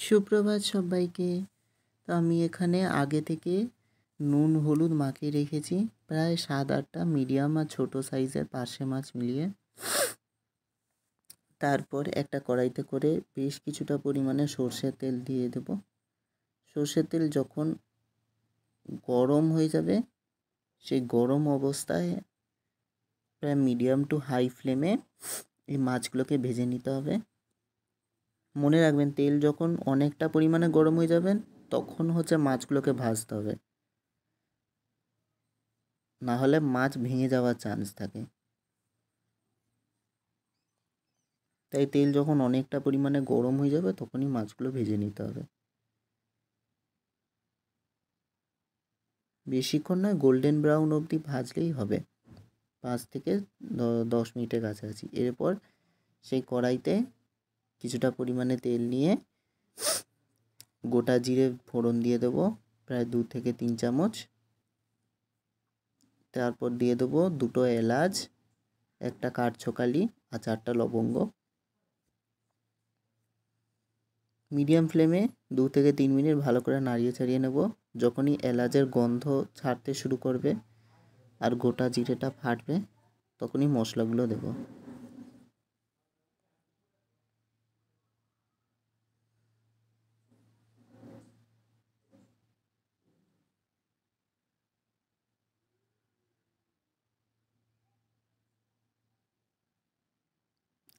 সুপ্রভাত সবাইকে। তো আমি এখানে আগে থেকে নুন হলুদ মাখিয়ে রেখেছি প্রায় 7-8টা মিডিয়াম আর ছোটো সাইজের পার্শে মাছ মিলিয়ে। তারপর একটা কড়াইতে করে বেশ কিছুটা পরিমাণে সর্ষের তেল দিয়ে দেব। সর্ষের তেল যখন গরম হয়ে যাবে সেই গরম অবস্থায় প্রায় মিডিয়াম টু হাই ফ্লেমে এই মাছগুলোকে ভেজে নিতে হবে। মনে রাখবেন তেল যখন অনেকটা পরিমাণে গরম হয়ে যাবেন তখন মাছগুলোকে ভাজতে হবে, না হলে মাছ ভেঙে যাওয়ার চান্স থাকে। তাই তেল যখন অনেকটা পরিমাণে গরম হয়ে যাবে তখনই মাছগুলো ভেজে নিতে হবে। বেশিক্ষণ নয়, গোল্ডেন ব্রাউন অবধি ভাজলেই হবে, 5 থেকে 10 মিনিটের কাছাকাছি। এরপর সেই কড়াইতে কিছুটা পরিমাণে তেল নিয়ে গোটা জিরে ফোড়ন দিয়ে দেবো প্রায় 2 থেকে 3 চামচ। তারপর দিয়ে দেবো 2টো এলাচ, একটা কাঠছোকালি আর 4টা লবঙ্গ। মিডিয়াম ফ্লেমে 2 থেকে 3 মিনিট ভালো করে নাড়িয়ে চাড়িয়ে নেব। যখনই এলাচের গন্ধ ছাড়তে শুরু করবে আর গোটা জিরেটা ফাটবে তখনই মশলাগুলো দেব।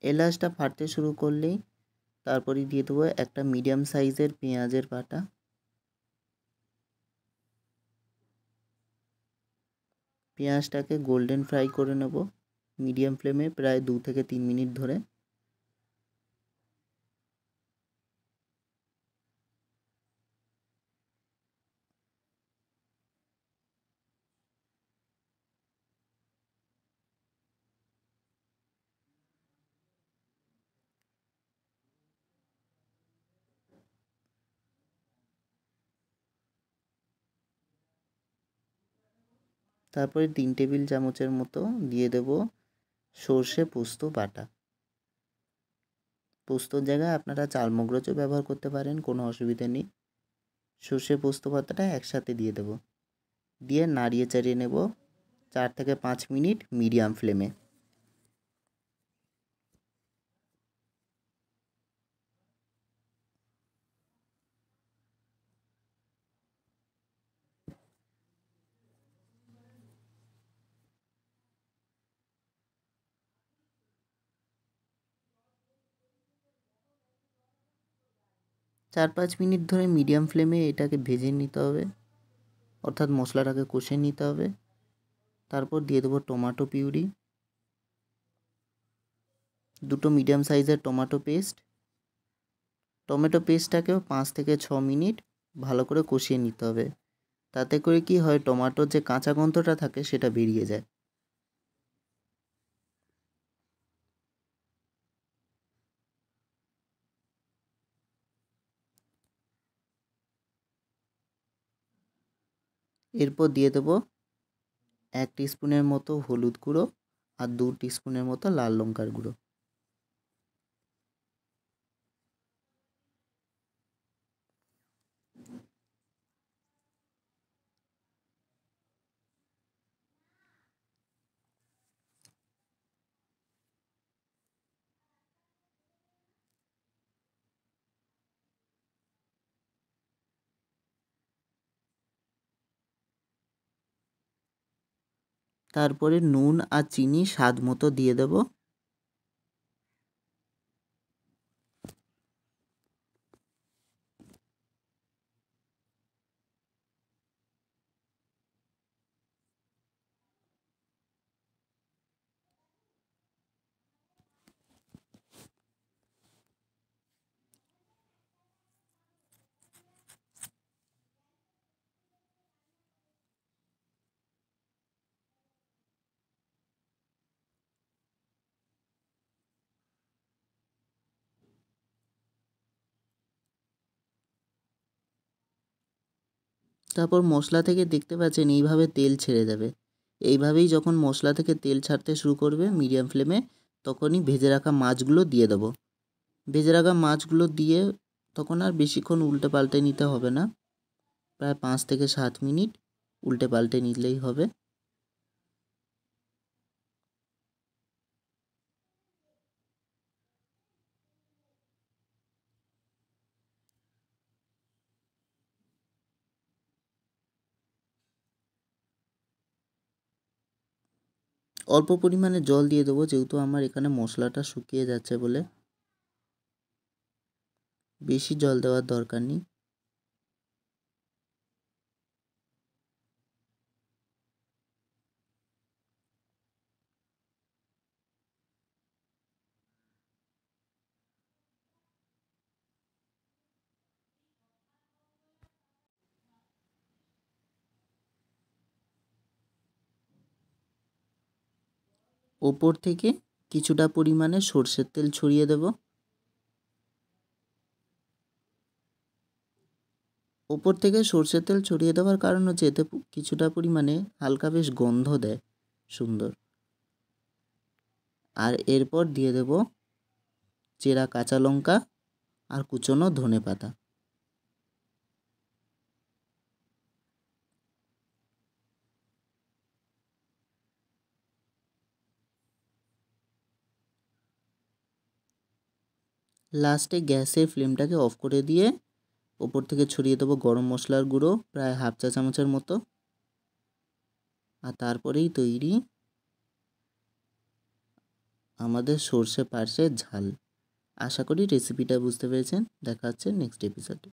এলাচটা ফাটতে শুরু করলেই তারপরেই দিয়ে দেবো একটা মিডিয়াম সাইজের পেঁয়াজের বাটা। পেঁয়াজটাকে গোল্ডেন ফ্রাই করে নেব মিডিয়াম ফ্লেমে প্রায় 2 থেকে 3 মিনিট ধরে। তারপরে 3 টেবিল চামচের মতো দিয়ে দেব সর্ষে পোস্ত বাটা। পোস্তর জায়গায় আপনারা চালমগজও ব্যবহার করতে পারেন, কোনো অসুবিধা নেই। সর্ষে পোস্ত বাটাটা একসাথে দিয়ে দেব, দিয়ে নাড়িয়ে চাড়িয়ে নেব 4 থেকে 5 মিনিট মিডিয়াম ফ্লেমে। চার 5 মিনিট ধরে মিডিয়াম ফ্লেমে এটাকে ভেজে নিতে হবে, অর্থাৎ মশলাটাকে কষে নিতে হবে। তারপর দিয়ে দেবো টমেটো পিউরি, 2টো মিডিয়াম সাইজের টমেটো পেস্ট। টমেটো পেস্টটাকেও 5 থেকে 6 মিনিট ভালো করে কষিয়ে নিতে হবে। তাতে করে কি হয়, টমেটোর যে কাঁচা গন্ধটা থাকে সেটা বেরিয়ে যায়। এরপর দিয়ে দেবো 1 টিস্পুনের মতো হলুদ গুঁড়ো আর 2 টিস্পুনের মতো লাল লঙ্কার গুঁড়ো। তারপরে নুন আর চিনি স্বাদ মতো দিয়ে দেবো। তারপর মশলা থেকে দেখতে পাচ্ছেন এইভাবে তেল ছেড়ে যাবে। এইভাবেই যখন মশলা থেকে তেল ছাড়তে শুরু করবে মিডিয়াম ফ্লেমে, তখনই ভেজে রাখা মাছগুলো দিয়ে দেবো। ভেজে রাখা মাছগুলো দিয়ে তখন আর বেশিক্ষণ উল্টে পাল্টে নিতে হবে না, প্রায় 5 থেকে 7 মিনিট উল্টে পাল্টে নিলেই হবে। অল্প পরিমাণে জল দিয়ে দেবো, যেহেতু আমার এখানে মশলাটা শুকিয়ে যাচ্ছে বলে। বেশি জল দেওয়ার দরকার নেই। ওপর থেকে কিছুটা পরিমাণে সর্ষের তেল ছড়িয়ে দেব। ওপর থেকে সর্ষের তেল ছড়িয়ে দেওয়ার কারণ হচ্ছে এতে কিছুটা পরিমাণে হালকা বেশ গন্ধ দেয় সুন্দর। আর এরপর দিয়ে দেব চেরা কাঁচা লঙ্কা আর কুচনো ধনেপাতা। লাস্টে গ্যাসের ফ্লেমটাকে অফ করে দিয়ে ওপর থেকে ছড়িয়ে দেবো গরম মশলার গুঁড়ো প্রায় 1/2 চা চামচের মতো। আর তারপরেই তৈরি আমাদের সর্ষে পার্শ্বের ঝাল। আশা করি রেসিপিটা বুঝতে পেরেছেন। দেখা হচ্ছে নেক্সট এপিসোডে।